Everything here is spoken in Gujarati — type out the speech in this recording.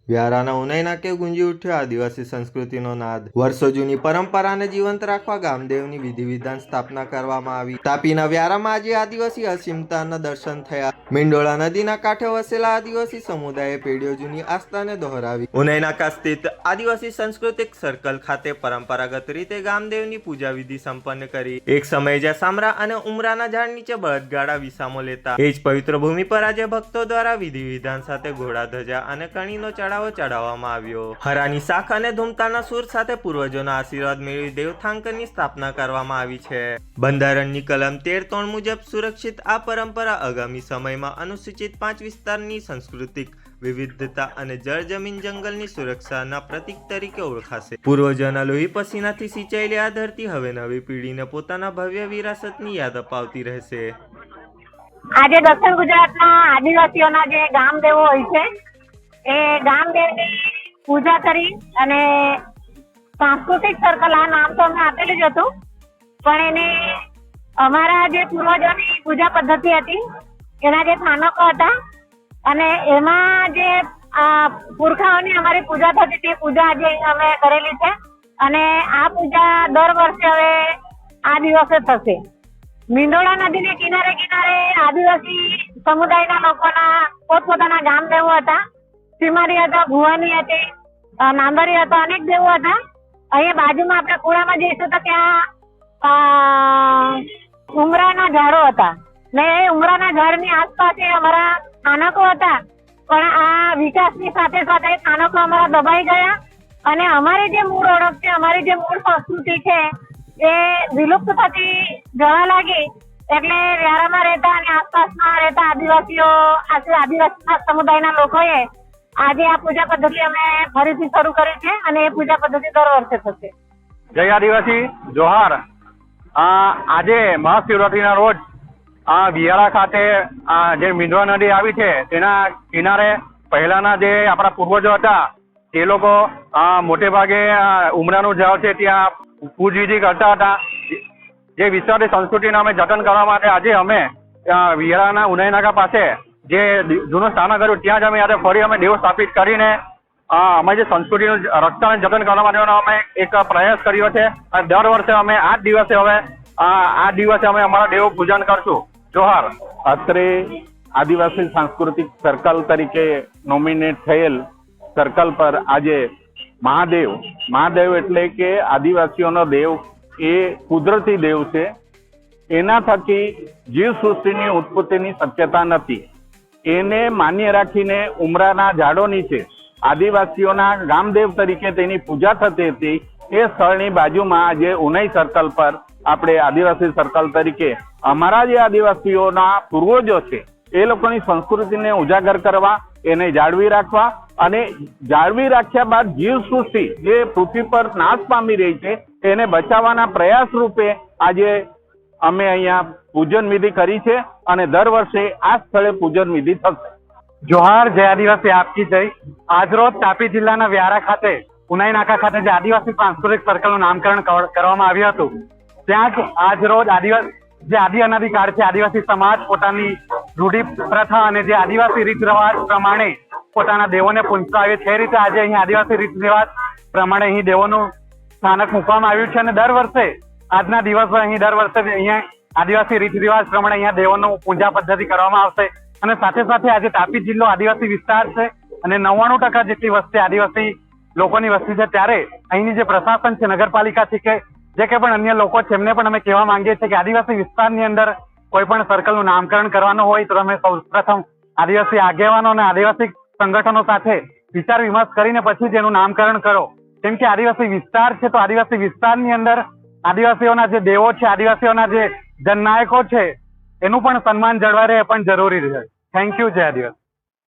વ્યારાના ઉનાઈ નાકે ગુંજી ઉઠ્યો આદિવાસી સંસ્કૃતિનો નાદ। વર્ષો જૂની પરંપરાને જીવંત રાખવા ગામદેવની વિધિ વિધાન સ્થાપના કરવામાં આવી। તાપીના વ્યારામાં આજે આદિવાસી અસીમતાના દર્શન થયા। મીંડોળા નદીના કાંઠે વસેલા આદિવાસી સમુદાયે પેઢીઓ જૂની આસ્થાને દોહરાવી। ઉનાઈ નાકા સ્થિત આદિવાસી સાંસ્કૃતિક સર્કલ ખાતે પરંપરાગત રીતે ગામદેવની પૂજા વિધિ સંપન્ન કરી। એક સમયે જ્યાં સામરા અને ઉમરાના ઝાડ નીચે બળદગાડા વિસામો લેતા, એ જ પવિત્ર ભૂમિ પર આજે ભક્તો દ્વારા વિધિ વિધાન સાથે ઘોડા ધજા અને કણીનો ચડાવવામાં આવ્યો। હરાની શાખ અને ધૂમતાના સૂર સાથે પૂર્વજોના આશીર્વાદ મેળવી દેવથાંકરની સ્થાપના કરવામાં આવી છે। બંધારણની કલમ 13 મુજબ સુરક્ષિત આ પરંપરા આગામી સમયમાં અનુસૂચિત 5 વિસ્તારની સાંસ્કૃતિક વિવિધતા અને જળ જમીન જંગલની સુરક્ષાના પ્રતીક તરીકે ઓળખાશે। પૂર્વજોના લોહી પસીનાથી સિંચાયેલી આ ધરતી હવે નવી પેઢીને પોતાના ભવ્ય વિરાસતની યાદ અપાવતી રહેશે। આજે દક્ષિણ ગુજરાતના આદિવાસીઓના જે ગામદેવો હોય છે એ ગામદેવની પૂજા કરી અને સાંસ્કૃતિક સર્કલ આ નામ તો અમે આપેલું જ હતું, પણ એને અમારા જે પૂર્વજોની પૂજા પદ્ધતિ હતી એના જે સ્થાનકો હતા અને એમાં જે પુરખાઓની અમારી પૂજા થતી હતી, પૂજા આજે અમે કરેલી છે અને આ પૂજા દર વર્ષે હવે આ દિવસે થશે। મીંડોળા નદીને કિનારે કિનારે આદિવાસી સમુદાયના લોકોના પોતપોતાના ગામદેવો હતા। સીમારી હતા, ભુવાની હતી, નાંદરી હતા, અનેક દેવો હતા। અહીંયા બાજુમાં આપણે કુળામાં જઈશું તો ત્યાં ઉમરાના ઝાડો હતા ને એ ઉમરાના ઝાડની આસપાસ એ અમારા સ્થાનકો હતા, પણ આ વિકાસની સાથે સાથે સ્થાનકો અમારા દબાઈ ગયા અને અમારી જે મૂળ ઓળખ છે, અમારી જે મૂળ સંસ્કૃતિ છે એ વિલુપ્ત થતી જવા લાગી। એટલે વ્યારામાં રહેતા અને આસપાસમાં રહેતા આદિવાસીઓ, આદિવાસી સમુદાયના લોકોએ આજે આ પૂજા પદ્ધતિ અમે ફરીથી શરૂ કરી છે અને એ પૂજા પદ્ધતિ દર વર્ષે થશે। જય આદિવાસી, જોહાર। આજે મહાશિવરાત્રીના રોજ વિયારા ખાતે જે મીંડોળા નદી આવી છે તેના કિનારે પહેલાના જે આપણા પૂર્વજો હતા તે લોકો મોટે ભાગે ઉમરાનું ઝાડ છે ત્યાં પૂજવિધિ કરતા હતા। જે વિશ્વની સંસ્કૃતિને અમે જતન કરવા માટે આજે અમે વિયારાના ઉનાઈ નાકા પાસે જે જૂનું સ્થાનક કર્યું ત્યાં જ અમે આજે ફરી અમે દેવ સ્થાપિત કરીને અમે જે સંસ્કૃતિનું રક્ષણ જતન કરવા માટેનો અમે એક પ્રયાસ કર્યો છે અને દર વર્ષે અમે આ દિવસે અમે અમારા દેવ પૂજન કરશું। જોહાર। અત્રે આદિવાસી સાંસ્કૃતિક સર્કલ તરીકે નોમિનેટ થયેલ સર્કલ પર આજે મહાદેવ એટલે કે આદિવાસીઓનો દેવ એ કુદરતી દેવ છે। એના થકી જીવ સૃષ્ટિની ઉત્પત્તિની શક્યતા નથી। એને માન્ય રાખીને ઉમરાના ઝાડો નીચે આદિવાસીઓના ગામદેવ તરીકે તેની પૂજા થતી હતી। એ સ્થળની બાજુમાં આજે ઉનાઈ સર્કલ પર આપણે આદિવાસી સર્કલ તરીકે અમારા જે આદિવાસીઓના પૂર્વજો છે એ લોકોની સંસ્કૃતિને ઉજાગર કરવા, એને જાળવી રાખવા અને જાળવી રાખ્યા બાદ જીવ સૃષ્ટિ જે પૃથ્વી પર નાશ પામી રહી છે એને બચાવવાના પ્રયાસ રૂપે આજે અમે અહીંયા પૂજન વિધિ કરી છે અને દર વર્ષે આ સ્થળે પૂજન વિધિ થશે। જોહાર। જય આદિવાસી, આપકી જય। આજરોજ તાપી જિલ્લાના વ્યારા ખાતે ઉનાઈ નાકા ખાતે જે આદિવાસી સાંસ્કૃતિક સર્કલનું નામકરણ કરવામાં આવ્યું હતું ત્યાં જ આજરોજ જે આદિ અનાદિકાળથી આદિવાસી સમાજ પોતાની રૂઢિ પ્રથા અને જે આદિવાસી રીત રિવાજ પ્રમાણે પોતાના દેવોને પૂજતા આવે છે, એ રીતે આજે અહીં આદિવાસી રીત રિવાજ પ્રમાણે અહીં દેવોનું સ્થાનક મૂકવામાં આવ્યું છે અને દર વર્ષે આજના દિવસ અહીં દર વર્ષે અહીંયા આદિવાસી રીત રિવાજ પ્રમાણે અહીંયા દેવોનું પૂજા પદ્ધતિ કરવામાં આવશે। અને સાથે સાથે આજે તાપી જિલ્લો આદિવાસી વિસ્તાર છે અને 99% જેટલી વસ્તી આદિવાસી લોકોની વસ્તી છે, ત્યારે અહીંની જે પ્રશાસન છે, નગરપાલિકાથી કે જે કંઈ પણ અન્ય લોકો છે એમને પણ અમે કહેવા માંગીએ છીએ કે આદિવાસી વિસ્તારની અંદર કોઈ પણ સર્કલનું નામકરણ કરવાનું હોય તો તમે સૌપ્રથમ આદિવાસી આગેવાનો અને આદિવાસી સંગઠનો સાથે વિચાર વિમર્શ કરીને પછી જ એનું નામકરણ કરો। કેમ કે આદિવાસી વિસ્તાર છે તો આદિવાસી વિસ્તારની અંદર આદિવાસીઓના જે દેવો છે, આદિવાસીઓના જે જનનાયકો છે એનું પણ સન્માન જળવાય રહે એ પણ જરૂરી છે। Thank you. જય આદિવાસી।